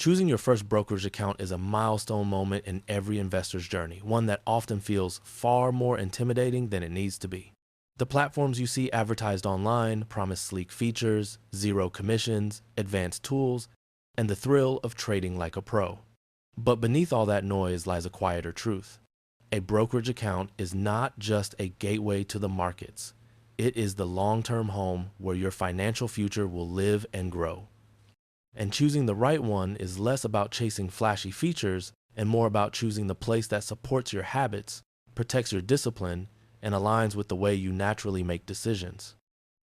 Choosing your first brokerage account is a milestone moment in every investor's journey, one that often feels far more intimidating than it needs to be. The platforms you see advertised online promise sleek features, zero commissions, advanced tools, and the thrill of trading like a pro. But beneath all that noise lies a quieter truth. A brokerage account is not just a gateway to the markets. It is the long-term home where your financial future will live and grow. And choosing the right one is less about chasing flashy features and more about choosing the place that supports your habits, protects your discipline, and aligns with the way you naturally make decisions.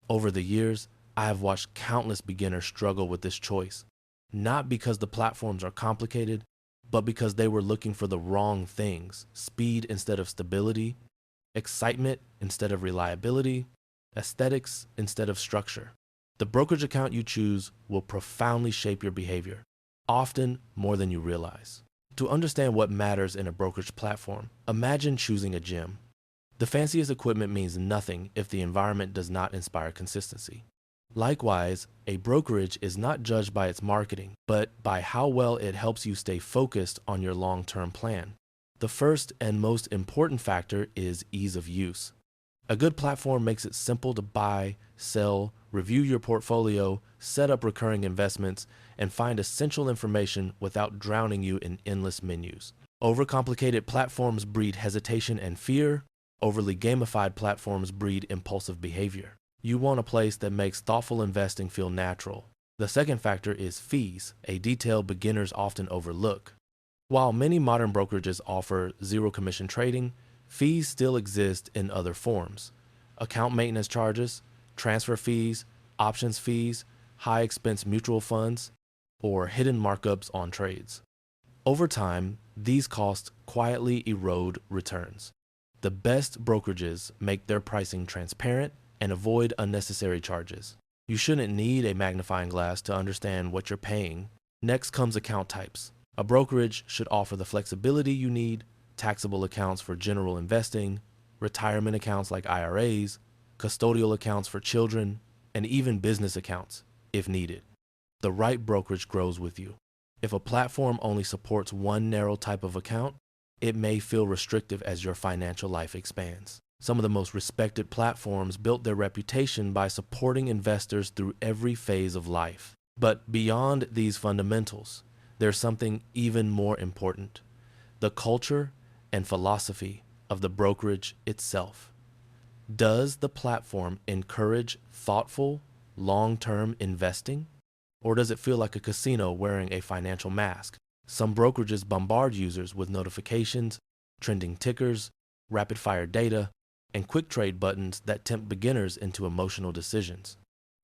Over the years, I have watched countless beginners struggle with this choice, not because the platforms are complicated, but because they were looking for the wrong things: speed instead of stability, excitement instead of reliability, aesthetics instead of structure. The brokerage account you choose will profoundly shape your behavior, often more than you realize. To understand what matters in a brokerage platform, imagine choosing a gym. The fanciest equipment means nothing if the environment does not inspire consistency. Likewise, a brokerage is not judged by its marketing, but by how well it helps you stay focused on your long-term plan. The first and most important factor is ease of use. A good platform makes it simple to buy, sell, review your portfolio, set up recurring investments, and find essential information without drowning you in endless menus. Overcomplicated platforms breed hesitation and fear. Overly gamified platforms breed impulsive behavior. You want a place that makes thoughtful investing feel natural. The second factor is fees, a detail beginners often overlook. While many modern brokerages offer zero commission trading, fees still exist in other forms: account maintenance charges, transfer fees, options fees, high expense mutual funds, or hidden markups on trades. Over time, these costs quietly erode returns. The best brokerages make their pricing transparent and avoid unnecessary charges. You shouldn't need a magnifying glass to understand what you're paying. Next comes account types. A brokerage should offer the flexibility you need: taxable accounts for general investing, retirement accounts like IRAs, custodial accounts for children, and even business accounts, if needed. The right brokerage grows with you. If a platform only supports one narrow type of account, it may feel restrictive as your financial life expands. Some of the most respected platforms built their reputation by supporting investors through every phase of life. But beyond these fundamentals, there's something even more important: the culture and philosophy of the brokerage itself. Does the platform encourage thoughtful, long-term investing? Or does it feel like a casino wearing a financial mask? Some brokerages bombard users with notifications, trending tickers, rapid-fire data, and quick trade buttons that tempt beginners into emotional decisions.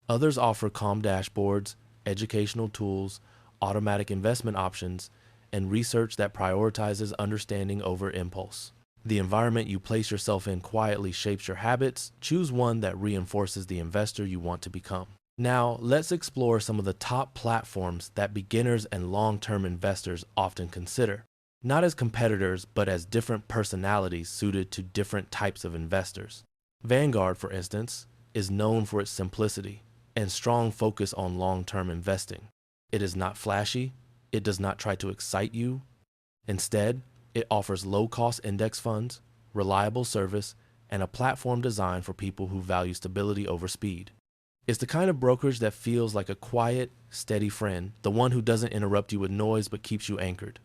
Others offer calm dashboards, educational tools, automatic investment options, and research that prioritizes understanding over impulse. The environment you place yourself in quietly shapes your habits. Choose one that reinforces the investor you want to become. Now, let's explore some of the top platforms that beginners and long-term investors often consider, not as competitors, but as different personalities suited to different types of investors. Vanguard, for instance, is known for its simplicity and strong focus on long-term investing. It is not flashy. It does not try to excite you. Instead, it offers low-cost index funds, reliable service, and a platform designed for people who value stability over speed. It's the kind of brokerage that feels like a quiet, steady friend, the one who doesn't interrupt you with noise but keeps you anchored.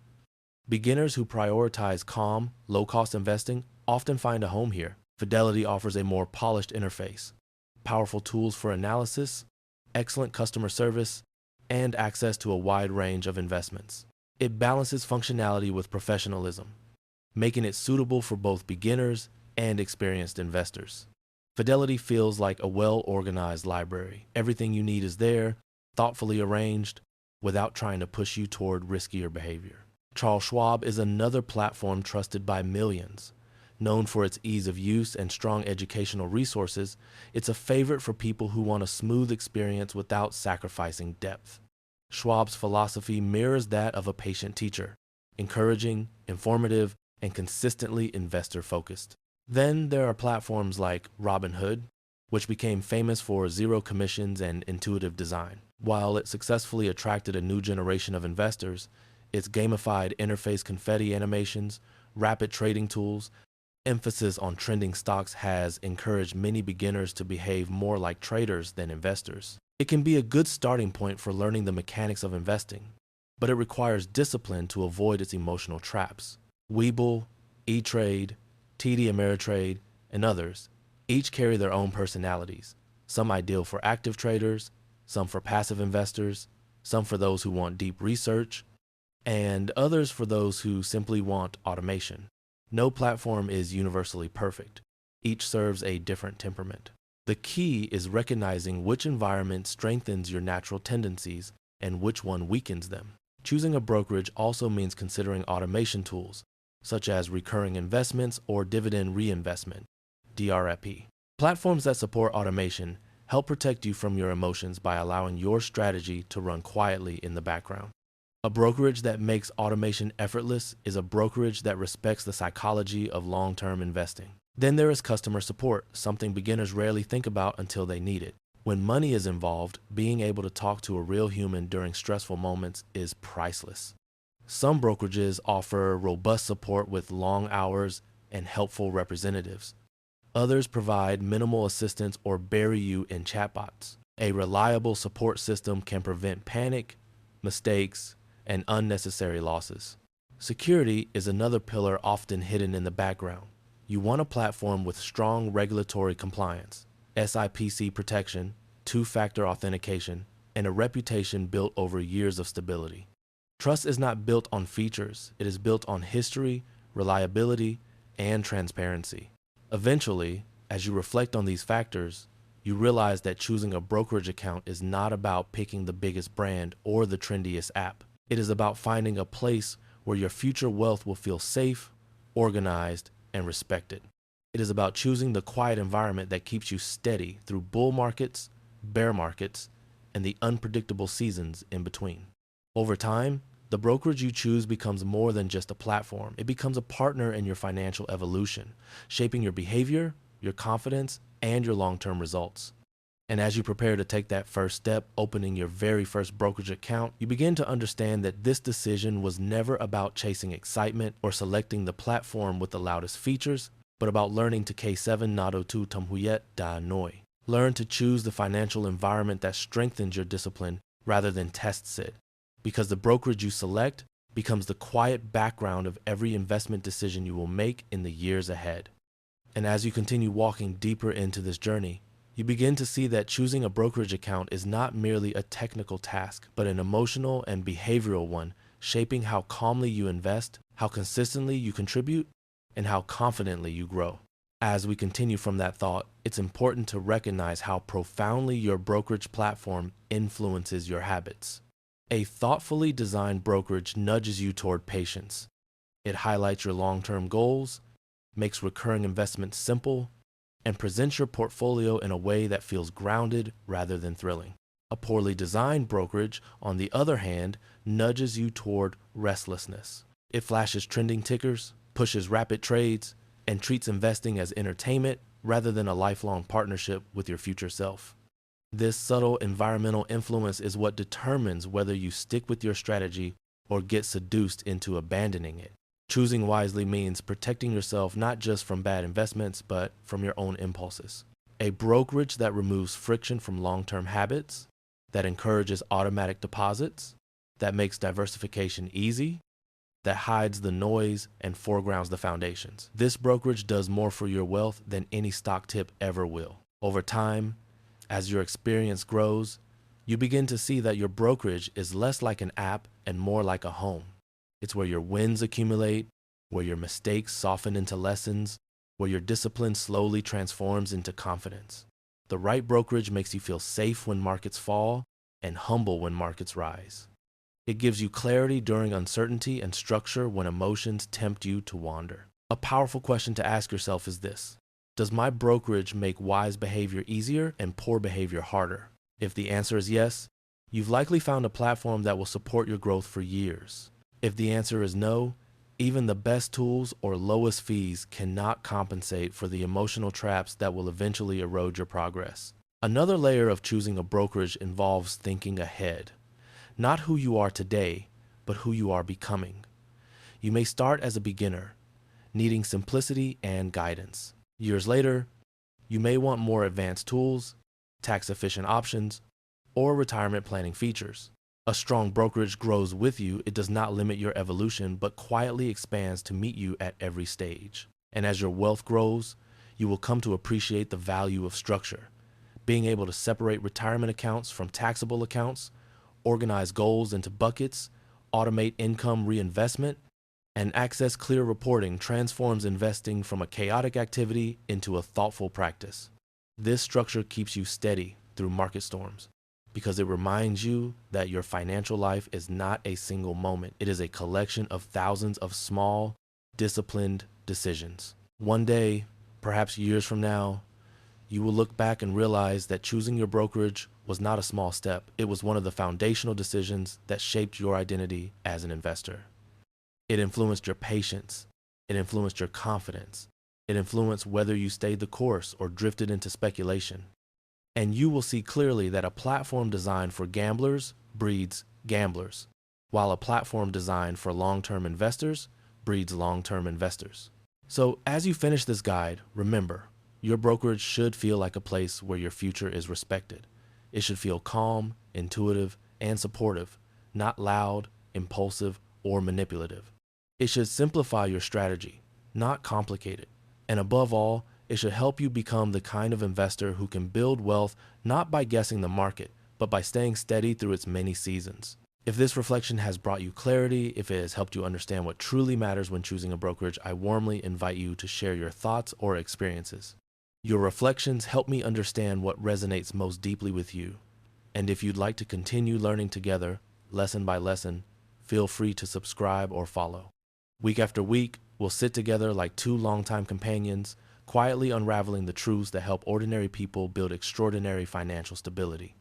Beginners who prioritize calm, low-cost investing often find a home here. Fidelity offers a more polished interface, powerful tools for analysis, excellent customer service, and access to a wide range of investments. It balances functionality with professionalism, making it suitable for both beginners and experienced investors. Fidelity feels like a well-organized library. Everything you need is there, thoughtfully arranged, without trying to push you toward riskier behavior. Charles Schwab is another platform trusted by millions. Known for its ease of use and strong educational resources, it's a favorite for people who want a smooth experience without sacrificing depth. Schwab's philosophy mirrors that of a patient teacher: encouraging, informative, and consistently investor-focused. Then there are platforms like Robinhood, which became famous for zero commissions and intuitive design. While it successfully attracted a new generation of investors, its gamified interface confetti animations, rapid trading tools, emphasis on trending stocks has encouraged many beginners to behave more like traders than investors. It can be a good starting point for learning the mechanics of investing, but it requires discipline to avoid its emotional traps. Webull, E-Trade, TD Ameritrade, and others each carry their own personalities, some ideal for active traders, some for passive investors, some for those who want deep research, and others for those who simply want automation. No platform is universally perfect. Each serves a different temperament. The key is recognizing which environment strengthens your natural tendencies and which one weakens them. Choosing a brokerage also means considering automation tools, such as recurring investments or dividend reinvestment, DRFP. Platforms that support automation help protect you from your emotions by allowing your strategy to run quietly in the background. A brokerage that makes automation effortless is a brokerage that respects the psychology of long-term investing. Then there is customer support, something beginners rarely think about until they need it. When money is involved, being able to talk to a real human during stressful moments is priceless. Some brokerages offer robust support with long hours and helpful representatives. Others provide minimal assistance or bury you in chatbots. A reliable support system can prevent panic, mistakes, and unnecessary losses. Security is another pillar often hidden in the background. You want a platform with strong regulatory compliance, SIPC protection, two-factor authentication, and a reputation built over years of stability. Trust is not built on features, it is built on history, reliability, and transparency. Eventually, as you reflect on these factors, you realize that choosing a brokerage account is not about picking the biggest brand or the trendiest app. It is about finding a place where your future wealth will feel safe, organized, and respected. It is about choosing the quiet environment that keeps you steady through bull markets, bear markets, and the unpredictable seasons in between. Over time, the brokerage you choose becomes more than just a platform. It becomes a partner in your financial evolution, shaping your behavior, your confidence, and your long-term results. And as you prepare to take that first step, opening your very first brokerage account, you begin to understand that this decision was never about chasing excitement or selecting the platform with the loudest features, but about learning to K7 Nado Tu Tumhuyet Da Noi. Learn to choose the financial environment that strengthens your discipline rather than tests it, because the brokerage you select becomes the quiet background of every investment decision you will make in the years ahead. And as you continue walking deeper into this journey, you begin to see that choosing a brokerage account is not merely a technical task, but an emotional and behavioral one, shaping how calmly you invest, how consistently you contribute, and how confidently you grow. As we continue from that thought, it's important to recognize how profoundly your brokerage platform influences your habits. A thoughtfully designed brokerage nudges you toward patience. It highlights your long-term goals, makes recurring investments simple, and presents your portfolio in a way that feels grounded rather than thrilling. A poorly designed brokerage, on the other hand, nudges you toward restlessness. It flashes trending tickers, pushes rapid trades, and treats investing as entertainment rather than a lifelong partnership with your future self. This subtle environmental influence is what determines whether you stick with your strategy or get seduced into abandoning it. Choosing wisely means protecting yourself not just from bad investments, but from your own impulses. A brokerage that removes friction from long-term habits, that encourages automatic deposits, that makes diversification easy, that hides the noise and foregrounds the foundations. This brokerage does more for your wealth than any stock tip ever will. Over time, as your experience grows, you begin to see that your brokerage is less like an app and more like a home. It's where your wins accumulate, where your mistakes soften into lessons, where your discipline slowly transforms into confidence. The right brokerage makes you feel safe when markets fall and humble when markets rise. It gives you clarity during uncertainty and structure when emotions tempt you to wander. A powerful question to ask yourself is this: does my brokerage make wise behavior easier and poor behavior harder? If the answer is yes, you've likely found a platform that will support your growth for years. If the answer is no, Even the best tools or lowest fees cannot compensate for the emotional traps that will eventually erode your progress. Another layer of choosing a brokerage involves thinking ahead. Not who you are today, but who you are becoming. You may start as a beginner, needing simplicity and guidance. Years later, you may want more advanced tools, tax-efficient options, or retirement planning features. A strong brokerage grows with you. It does not limit your evolution, but quietly expands to meet you at every stage. And as your wealth grows, you will come to appreciate the value of structure. Being able to separate retirement accounts from taxable accounts, organize goals into buckets, automate income reinvestment, and access clear reporting transforms investing from a chaotic activity into a thoughtful practice. This structure keeps you steady through market storms because it reminds you that your financial life is not a single moment. It is a collection of thousands of small, disciplined decisions. One day, perhaps years from now, you will look back and realize that choosing your brokerage was not a small step. It was one of the foundational decisions that shaped your identity as an investor. It influenced your patience. It influenced your confidence. It influenced whether you stayed the course or drifted into speculation. And you will see clearly that a platform designed for gamblers breeds gamblers, while a platform designed for long-term investors breeds long-term investors. So as you finish this guide, remember, your brokerage should feel like a place where your future is respected. It should feel calm, intuitive, and supportive, not loud, impulsive, or manipulative. It should simplify your strategy, not complicate it. And above all, it should help you become the kind of investor who can build wealth not by guessing the market, but by staying steady through its many seasons. If this reflection has brought you clarity, if it has helped you understand what truly matters when choosing a brokerage, I warmly invite you to share your thoughts or experiences. Your reflections help me understand what resonates most deeply with you. And if you'd like to continue learning together, lesson by lesson, feel free to subscribe or follow. Week after week, we'll sit together like two longtime companions, quietly unraveling the truths that help ordinary people build extraordinary financial stability.